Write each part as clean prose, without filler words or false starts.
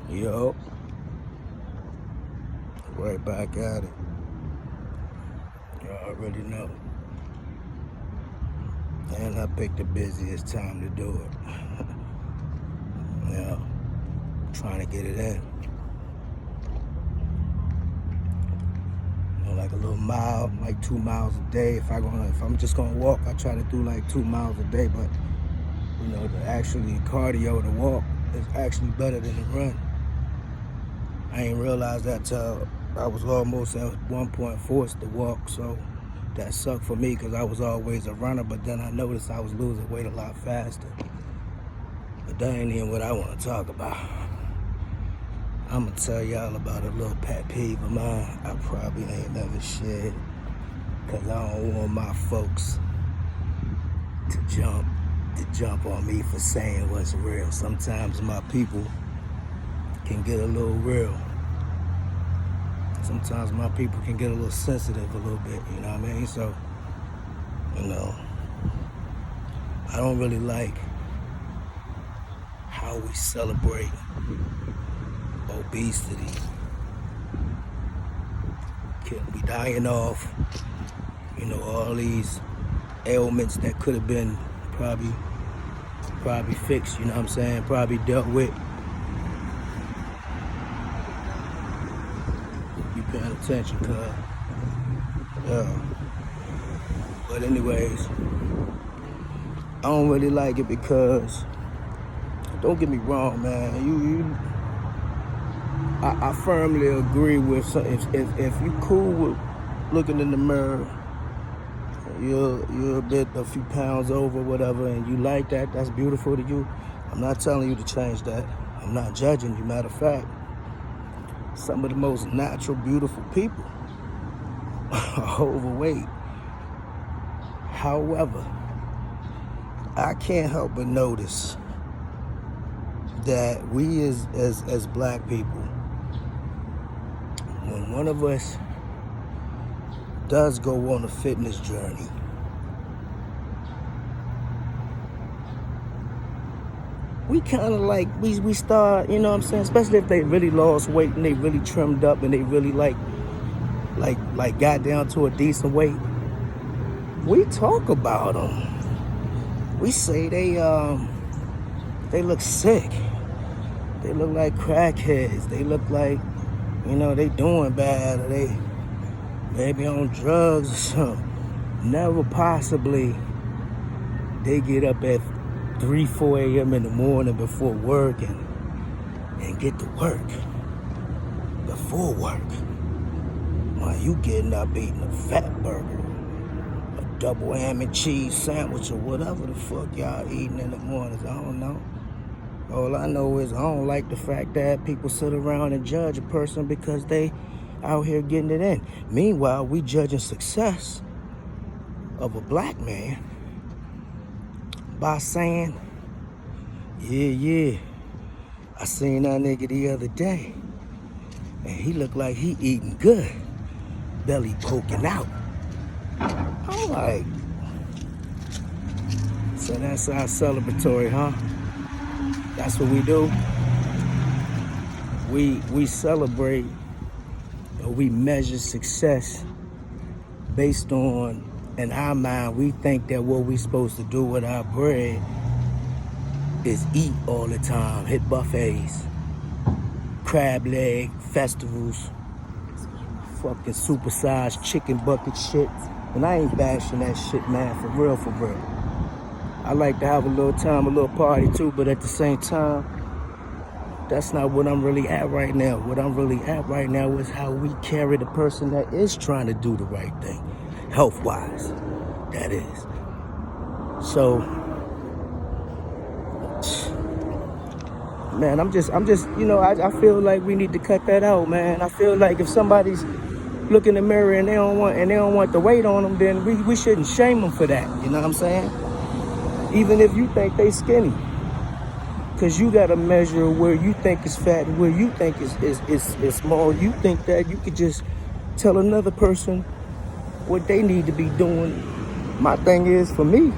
Yo, right back at it. You already know. And I picked the busiest time to do it. Yeah, trying to get it in. Like a little mile, like 2 miles a day. If I'm just gonna walk, I try to do like 2 miles a day. But actually cardio to walk is actually better than the run. I ain't realized that till I was almost at one point forced to walk, so that sucked for me because I was always a runner, but then I noticed I was losing weight a lot faster. But that ain't even what I want to talk about. I'm gonna tell y'all about a little pet peeve of mine I probably ain't never shared because I don't want my folks to jump on me for saying what's real. Sometimes my people can get a little real. Sometimes my people can get a little sensitive a little bit, you know what I mean? So, I don't really like how we celebrate obesity. Kids be dying off, all these ailments that could have been probably fixed, you know what I'm saying? Probably dealt with. You paying attention, cuz. Yeah. But anyways, I don't really like it because, don't get me wrong, man. I firmly agree with if you cool with looking in the mirror, you're a few pounds over, whatever, and you like that, that's beautiful to you. I'm not telling you to change that. I'm not judging you. Matter of fact, some of the most natural, beautiful people are overweight. However, I can't help but notice that we as black people, when one of us does go on a fitness journey, we kind of like, we start, you know what I'm saying, especially if they really lost weight and they really trimmed up and they really like got down to a decent weight. We talk about them. We say they look sick. They look like crackheads. They look like, they doing bad, or they maybe on drugs or something. Never possibly they get up at 3, 4 a.m. in the morning before work and get to work. Before work. While you getting up eating a fat burger, a double ham and cheese sandwich, or whatever the fuck y'all eating in the mornings. I don't know. All I know is I don't like the fact that people sit around and judge a person because they out here getting it in. Meanwhile, we judging success of a black man by saying, yeah, I seen that nigga the other day, and he looked like he eating good, belly poking out. I'm like, so that's our celebratory, huh? That's what we do. We celebrate, or we measure success based on, in our mind, we think that what we supposed to do with our bread is eat all the time, hit buffets, crab leg festivals, fucking supersized chicken bucket shit. And I ain't bashing that shit, man, for real. I like to have a little time, a little party too, but at the same time, that's not what I'm really at right now. What I'm really at right now is how we carry the person that is trying to do the right thing, health-wise, that is. So, man, I'm just, I feel like we need to cut that out, man. I feel like if somebody's look in the mirror and they don't want the weight on them, then we shouldn't shame them for that. You know what I'm saying? Even if you think they skinny, because you got to measure where you think is fat and where you think is small. You think that you could just tell another person what they need to be doing. My thing is, for me,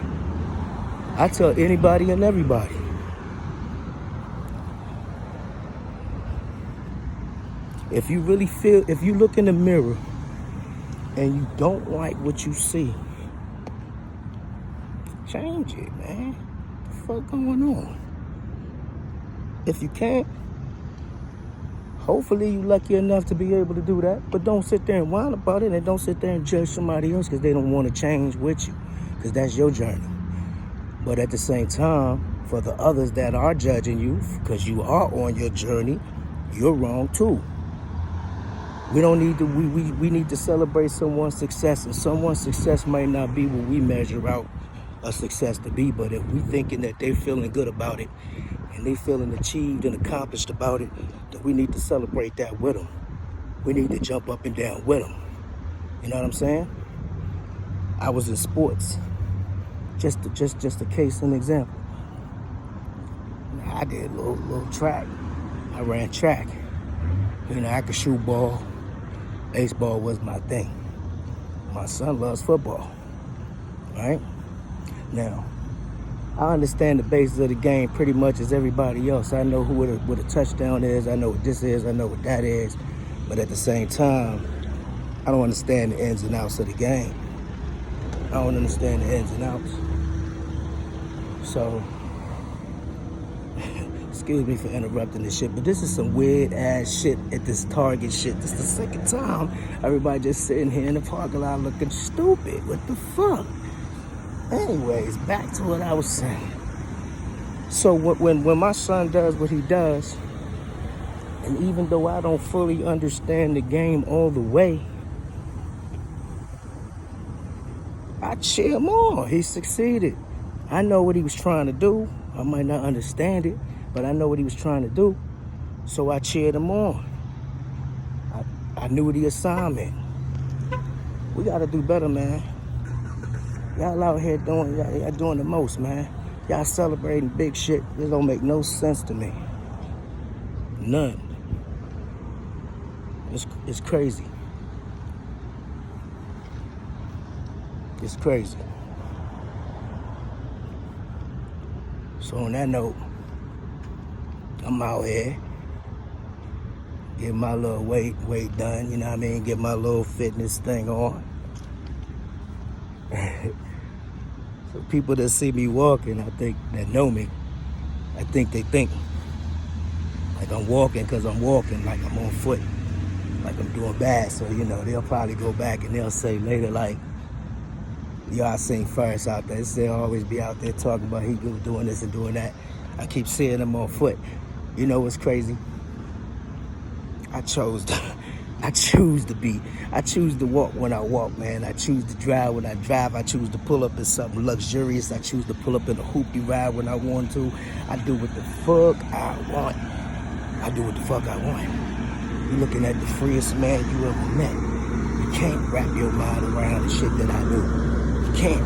I tell anybody and everybody, If you really feel, if you look in the mirror and you don't like what you see, change it, man. What the fuck going on? If you can't, hopefully you lucky enough to be able to do that. But don't sit there and whine about it, and don't sit there and judge somebody else because they don't want to change with you, because that's your journey. But at the same time, for the others that are judging you because you are on your journey, you're wrong too. We don't need to, we need to celebrate someone's success, and someone's success might not be what we measure out a success to be, but if we thinking that they're feeling good about it and they feeling achieved and accomplished about it, then we need to celebrate that with them. We need to jump up and down with them. You know what I'm saying? I was in sports, just a case and example. I did a little track. I ran track. You know, I could shoot ball. Baseball was my thing. My son loves football, right? Now, I understand the basis of the game pretty much as everybody else. I know what a touchdown is. I know what this is. I know what that is. But at the same time, I don't understand the ins and outs of the game. I don't understand the ins and outs. So, excuse me for interrupting this shit, but this is some weird ass shit at this Target shit. This is the second time everybody just sitting here in the parking lot looking stupid. What the fuck? Anyways, back to what I was saying. So when my son does what he does, and even though I don't fully understand the game all the way, I cheer him on. He succeeded. I know what he was trying to do. I might not understand it, but I know what he was trying to do, so I cheered him on. I knew the assignment. We gotta do better, man. Y'all out here doing the most, man. Y'all celebrating big shit. This don't make no sense to me. None. It's crazy. It's crazy. So on that note, I'm out here, get my little weight done, you know what I mean? Get my little fitness thing on. So people that see me walking, I think, that know me, I think they think like I'm walking because I'm walking, like I'm on foot, like I'm doing bad. So, you know, they'll probably go back and they'll say later, like, y'all seen First out there. They'll always be out there talking about he was doing this and doing that. I keep seeing him on foot. You know what's crazy? I choose to walk when I walk, man. I choose to drive when I drive. I choose to pull up in something luxurious. I choose to pull up in a hoopty ride when I want to. I do what the fuck I want. I do what the fuck I want. You're looking at the freest man you ever met. You can't wrap your mind around the shit that I do. You can't.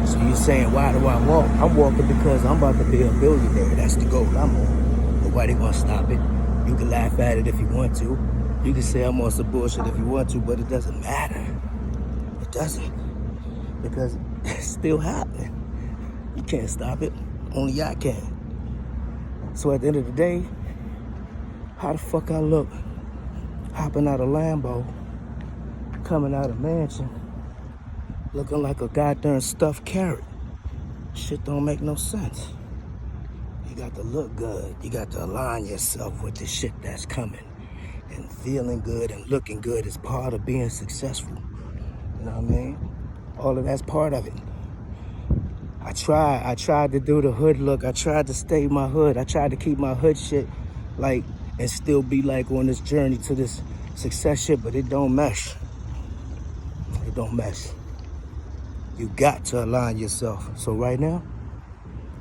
So you're saying, why do I walk? I'm walking because I'm about to be a billionaire. That's the goal I'm on. Nobody gonna stop it. You can laugh at it if you want to. You can say I'm on some bullshit if you want to, but it doesn't matter. It doesn't. Because it's still happening. You can't stop it. Only I can. So at the end of the day, how the fuck I look hopping out of Lambo, coming out of mansion, looking like a goddamn stuffed carrot. Shit don't make no sense. You got to look good. You got to align yourself with the shit that's coming. And feeling good and looking good is part of being successful. You know what I mean? All of that's part of it. I tried to do the hood look. I tried to stay my hood. I tried to keep my hood shit like, and still be like on this journey to this success shit, but it don't mesh. It don't mesh. You got to align yourself. So right now,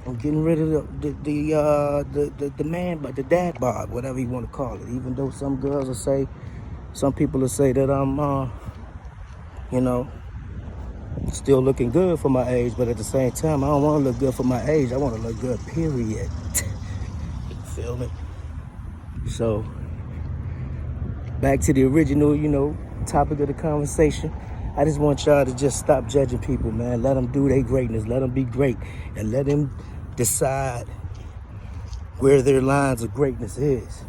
I'm getting rid of the man, but the dad bod, whatever you want to call it. Even though some girls will say, some people will say that I'm, you know, still looking good for my age, but at the same time, I don't want to look good for my age. I want to look good, period. You feel me? So, back to the original, you know, topic of the conversation. I just want y'all to just stop judging people, man. Let them do their greatness. Let them be great. And let them decide where their lines of greatness is.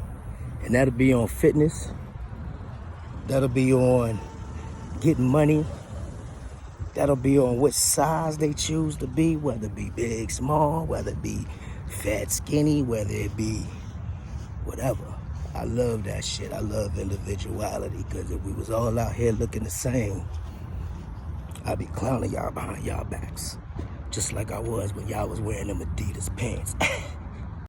And that'll be on fitness. That'll be on getting money. That'll be on what size they choose to be, whether it be big, small, whether it be fat, skinny, whether it be whatever. I love that shit. I love individuality, because if we was all out here looking the same, I'd be clowning y'all behind y'all backs, just like I was when y'all was wearing them Adidas pants.